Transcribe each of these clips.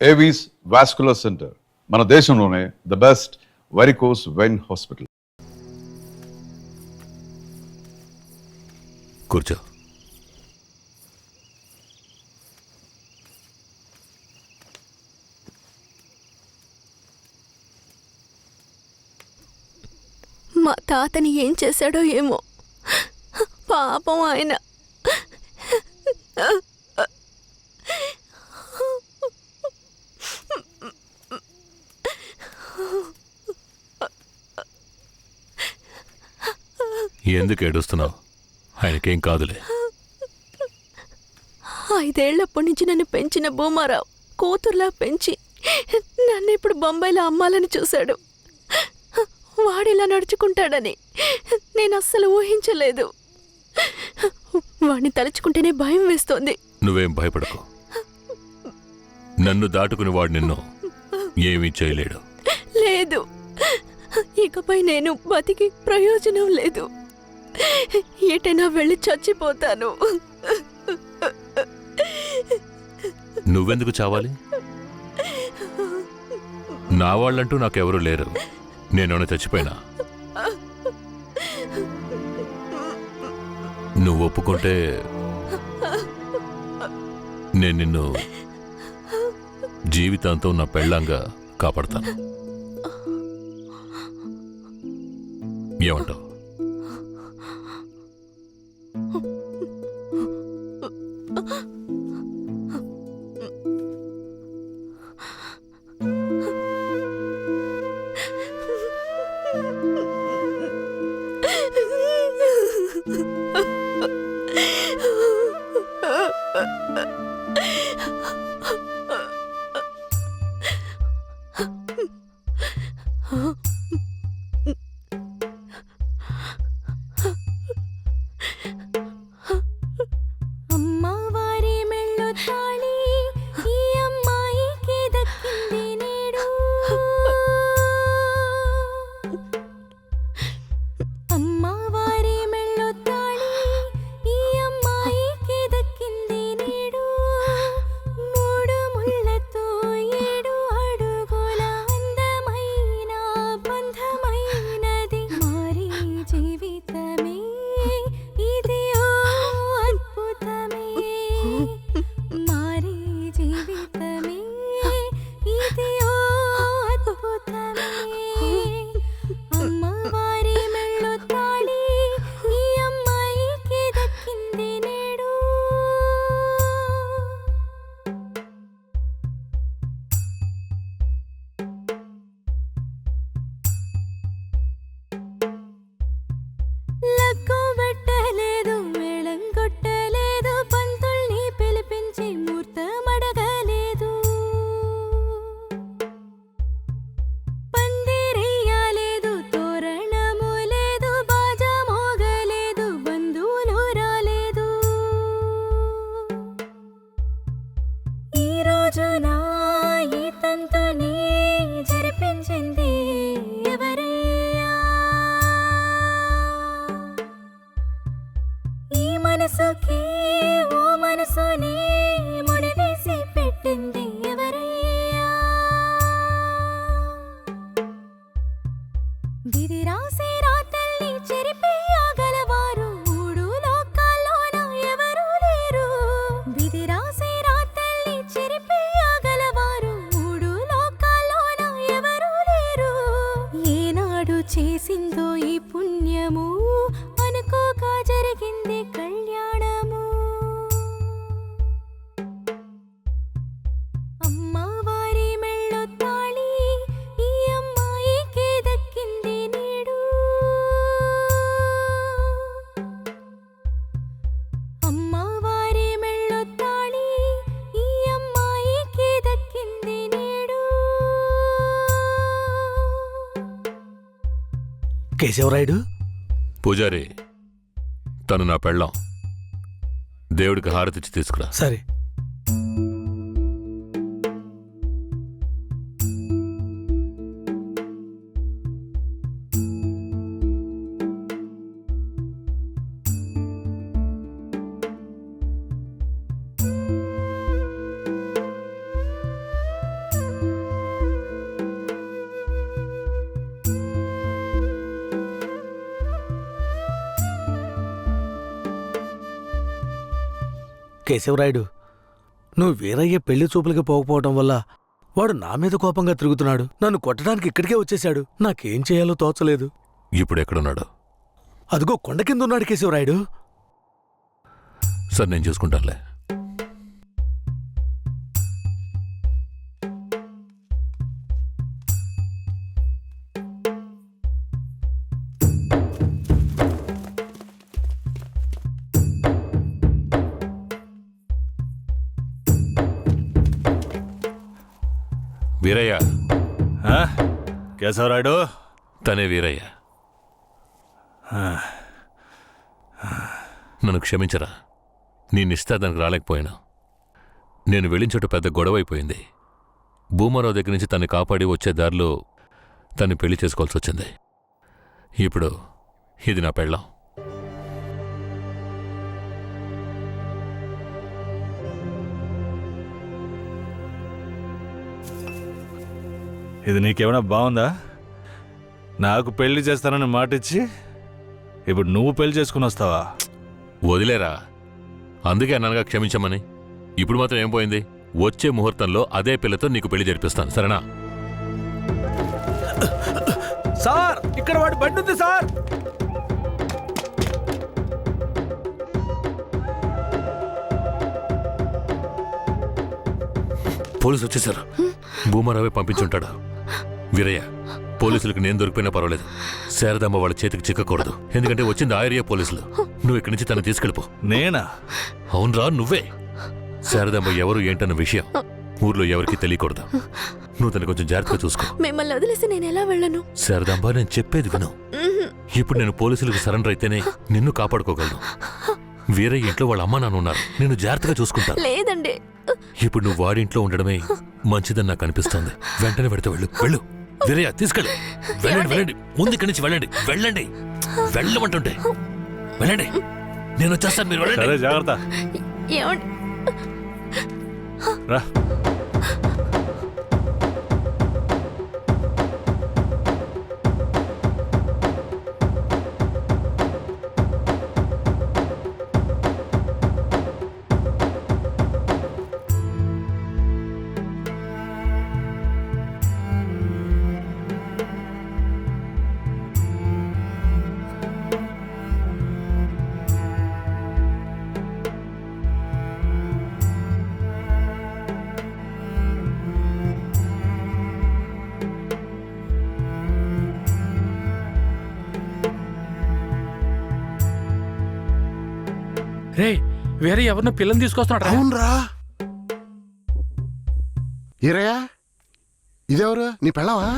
Avis vascular centre, మన దేశంలోనే the best varicose vein hospital. కూర్చో. మా తాతని ఏం చేశాడో ఏమో, పాపం ఆయన. ఎందుకు ఏడుస్తున్నావు? ఆయనకేం కాదులే. 5 ఏళ్లప్పటి నుంచి నన్ను పెంచిన భూమారావు కూతుర్లా పెంచి నన్ను ఇప్పుడు బొంబాయిలో అమ్మాలని చూశాడు. వాడిలా నడుచుకుంటాడని నేను అస్సలు ఊహించలేదు. వాడిని తలుచుకుంటేనే భయం వేస్తోంది. నువ్వేం భయపడకు. నన్ను దాటుకుని వాడు నిన్ను ఏమీ చేయలేడు. లేదు, ఇకపై నేను బతికి ప్రయోజనం లేదు. ఎటైనా వెళ్ళి చచ్చిపోతాను. నువ్వెందుకు చావాలి? నా వాళ్ళంటూ నాకెవరూ లేరు. నేను చచ్చిపోయినా నువ్వు ఒప్పుకుంటే నేను నిన్ను జీవితాంతం నా పెళ్ళంగా కాపాడతాను. ఏమంటావు? చేసిందో ఈ పుణ్యము అనుకోక జరిగింది కళ్యాణము. అమ్మవారి మెళ్ళో తాళి ఈ అమ్మాయికి దక్కింది నేడు. అమ్మవారి మెళ్ళో తాళి ఈ అమ్మాయికి దక్కింది నేడు. కేశవరాయుడు, పూజారి, తను నా పెళ్ళాం. దేవుడికి హారతిచ్చి తీసుకురా. సరే. కేశవరాయుడు, నువ్వు వీరయ్య పెళ్లి చూపులకి పోకపోవటం వల్ల వాడు నా మీద కోపంగా తిరుగుతున్నాడు. నన్ను కొట్టడానికి ఇక్కడికే వచ్చేశాడు. నాకేం చేయాలో తోచలేదు. ఇప్పుడు ఎక్కడున్నాడు? అదిగో కొండ కింద ఉన్నాడు కేశవరాయుడు. సార్ నేను చూసుకుంటానులే. వీరయ్య. కేశవరాయుడు, తనే వీరయ్య. నన్ను క్షమించరా. నీ నిశ్చితార్థానికి రాలేకపోయినా. నేను వెళ్ళిన చోట పెద్ద గొడవ అయిపోయింది. భూమారావు దగ్గర నుంచి తన్ని కాపాడి వచ్చే దారిలో తన్ని పెళ్లి చేసుకోవాల్సి వచ్చింది. ఇప్పుడు ఇది నా పెళ్ళాం. ఇది నీకేమైనా బాగుందా? నాకు పెళ్లి చేస్తానని మాటిచ్చి ఇప్పుడు నువ్వు పెళ్లి చేసుకుని వస్తావా? వదిలేరా. అందుకే అన్నగా క్షమించమని. ఇప్పుడు మాత్రం ఏం పోయింది? వచ్చే ముహూర్తంలో అదే పిల్లతో నీకు పెళ్లి జరిపిస్తాను, సరేనా? సార్, ఇక్కడ వాడి బండి ఉంది సార్. పోలీసు వచ్చేసారు. భూమారావే పంపించుంటాడు. వీరయ్య, పోలీసులకు నేను దొరికిపోయినా పర్వాలేదు. శారదమ్మ వాళ్ళ చేతికి చిక్కకూడదు. ఎందుకంటే వచ్చింది ఆ ఏరియా పోలీసులు. నువ్వు ఇక్కడి నుంచి తను తీసుకెళ్ళిపో. నేనా? అవునరా, నువ్వే. శారదమ్మ ఎవరు ఏంటన్న విషయం ఊర్లో ఎవరికి తెలియకూడదు. నువ్వు తను కొంచెం జాగ్రత్తగా చూసుకో. మిమ్మల్ని వదిలేసి నేను ఎలా వెళ్ళను? శారదాంబ, నేను చెప్పేది విను. ఇప్పుడు నేను పోలీసులకు సరెండర్ అయితేనే నిన్ను కాపాడుకోగలను. వీరయ్య ఇంట్లో వాళ్ళ అమ్మ నాన్న ఉన్నారు. నేను జాగ్రత్తగా చూసుకుంటా. లేదండి. ఇప్పుడు నువ్వు వాడింట్లో ఉండడమే మంచిదని నాకు అనిపిస్తోంది. వెంటనే పెడితే వెళ్ళు. వెళ్ళు వీరయ్య, తీసుకెళ్ళు. వెళ్ళండి, వెళ్ళండి. ముందు ఇక్కడి నుంచి వెళ్ళండి. వెళ్ళండి, వెళ్ళమంటుంటే వెళ్ళండి. నేను వచ్చేస్తాను, మీరు వెళ్ళండి. సరే, జాగ్రత్త. ఏమండి? రా. రే, వేరే ఎవరినో పిల్లని తీసుకొస్తున్నాడు. అవునరా. ఈరయ్యా, ఇదెవరు? నీ పెళ్ళవా?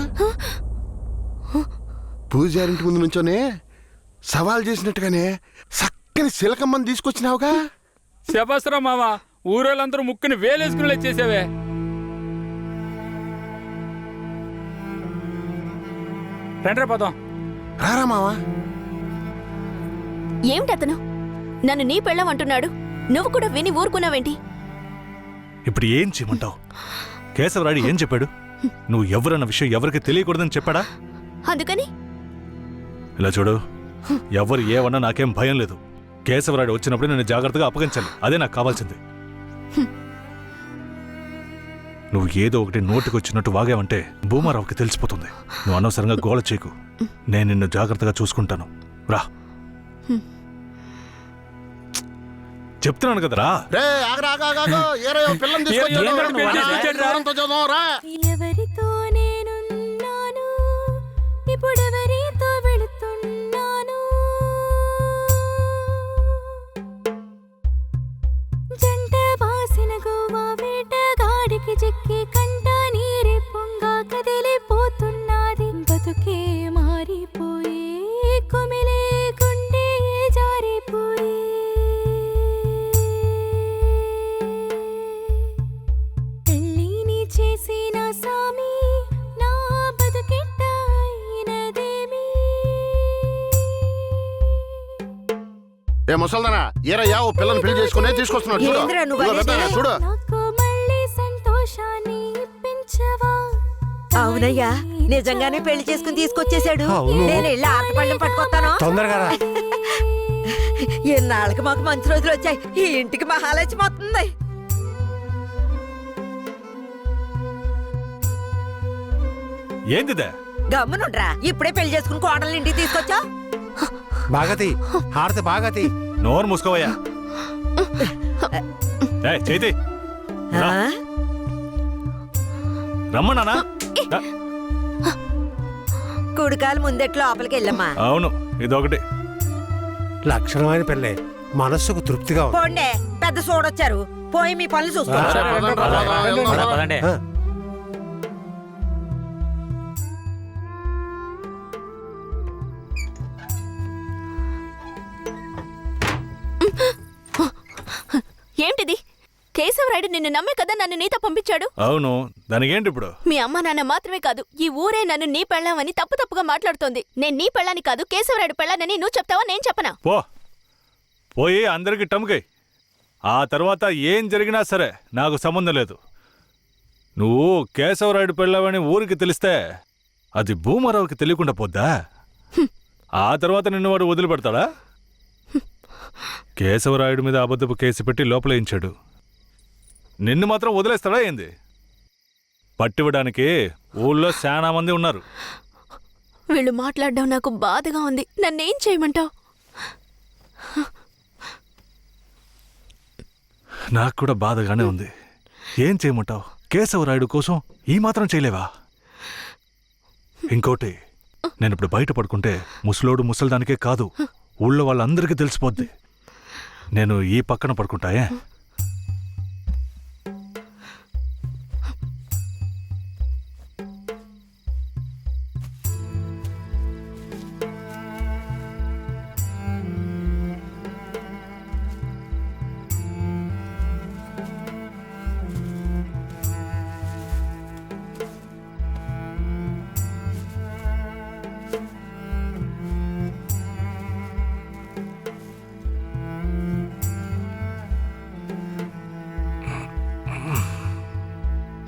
పూజారింటి ముందు నుంచోనే సవాల్ చేసినట్టుగానే చక్కని శిలకమ్మని తీసుకొచ్చినావుగా. శబాస్రా మామ, ఊరోళ్ళందరూ ముక్కుని వేలేసుకుని చేసావే. రండ్రా పదం. రారా మావా. ఏమిటతను నన్ను నీ పెళ్ళం అంటున్నాడు? నువ్వు కూడా విని ఊరుకున్నావేంటి? ఇప్పుడు ఏం చేయమంటావు? కేశవరాయుడు ఏం చెప్పాడు? నువ్వు ఎవరన్న విషయం ఎవరికి తెలియకూడదని చెప్పాడా? అందుకని ఇలా చూడు, ఎవరు ఏమన్నా నాకేం భయం లేదు. కేశవరాయుడు వచ్చినప్పుడు నేను జాగ్రత్తగా అప్పగించాలి. అదే నాకు కావాల్సింది. నువ్వు ఏదో ఒకటి నోటికి వచ్చినట్టు వాగావంటే భూమారావుకి తెలిసిపోతుంది. నువ్వు అనవసరంగా గోల చేయకు. నేను నిన్ను జాగ్రత్తగా చూసుకుంటాను. రా, చెప్తున్నాను కదరా. రే, ఆగరా, ఆగాగాగో. ఈరయ్య పిల్లని తీసుకొచ్చాడు. రా. ఎవరితో నేనున్నాను, ఇప్పుడెవరితో వెళుతున్నాను? జంట బాసిన గోవా వేటగాడికి చిక్కి కంట నీరే పొంగా కదిలిపోతున్నది. బతుకే మారిపోయి కుమిలే గుండె జారిపోయి పెళ్ళిని చేసిన సామి నా బతుకెట్ట అయినదేమి? ఏ ముసల్దానా, ఈరయ్య ఓ పిల్లని పెళ్లి చేసుకునే తీసుకొస్తున్నాడు. చూడు, ఇదిగో పెద్దయ్య, చూడు. నాకు మళ్ళీ సంతోషాన్ని ఇప్పించవా? అవునయ్యా, నిజంగానే పెళ్లి చేసుకుని తీసుకొచ్చేశాడు. నేను వెళ్ళి ఆటపళ్ళం పట్టుకొస్తాను. తొందరగా రా. ఎన్నాళ్ళకి మాకు మంచి రోజులు వచ్చాయి. ఈ ఇంటికి మహాలక్ష్మి వస్తుంది. ఏందిదే? గమ్మునుండ్రా, ఇప్పుడే పెళ్లి చేసుకుని కోడలు ఇంటికి తీసుకొచ్చా. బాగతి హారతి బాగతి. నోరు మూసుకోవయ్యా. ఏయ్, చేతి రమ్మన్నానా? కుడికాలు ముందెట్లు లోపలికి వెళ్ళమ్మా. అవును, ఇదొకటి. లక్షణమైన పెళ్ళే, మనస్సుకు తృప్తిగా ఉంది. పోండే, పెద్ద సోడొచ్చారు. పోయి మీ పనులు చూసుకోండి. ఆ, ఏంటిది? కేశవరాయుడు నిన్ను నమ్మే కదా నన్ను నీతో పంపించాడు. అవును, దానికేంటి ఇప్పుడు? మీ అమ్మ నాన్న మాత్రమే కాదు, ఈ ఊరే నన్ను నీ పెళ్ళామని తప్పుగా మాట్లాడుతోంది. నేను నీ పెళ్ళాని కాదు, కేశవరాయుడు పెళ్ళానని నువ్వు చెప్తావా, నేను చెప్పనా? పోయి అందరికి టమ్కై. ఆ తర్వాత ఏం జరిగినా సరే నాకు సంబంధం లేదు. నువ్వు కేశవరాయుడు పెళ్ళావని ఊరికి తెలిస్తే అది భూమారావుకి తెలియకుండా పోద్దా? ఆ తర్వాత నిన్ను వాడు వదిలిపెడతాడా? కేశవరాయుడు మీద అబద్ధపు కేసు పెట్టి లోపలేయించాడు. నిన్ను మాత్రం వదిలేస్తాడా ఏంది? పట్టివ్వడానికి ఊళ్ళో చాలా మంది ఉన్నారు. వీళ్ళు మాట్లాడడం నాకు బాధగా ఉంది. నన్నేం చేయమంటావు? నాకు కూడా బాధగానే ఉంది. ఏం చేయమంటావు? కేశవరాయుడు కోసం ఈ మాత్రం చేయలేవా? ఇంకోటి, నేను ఇప్పుడు బయట పడుకుంటే ముసలోడు ముసల్దానికే కాదు, ఊళ్ళో వాళ్ళందరికీ తెలిసిపోద్ది. నేను ఈ పక్కన పడుకుంటాయే.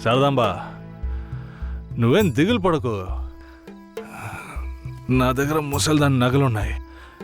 శారదాంబా, నువ్వేం దిగులు పడకు. నా దగ్గర ముసల్దాని నగలున్నాయి.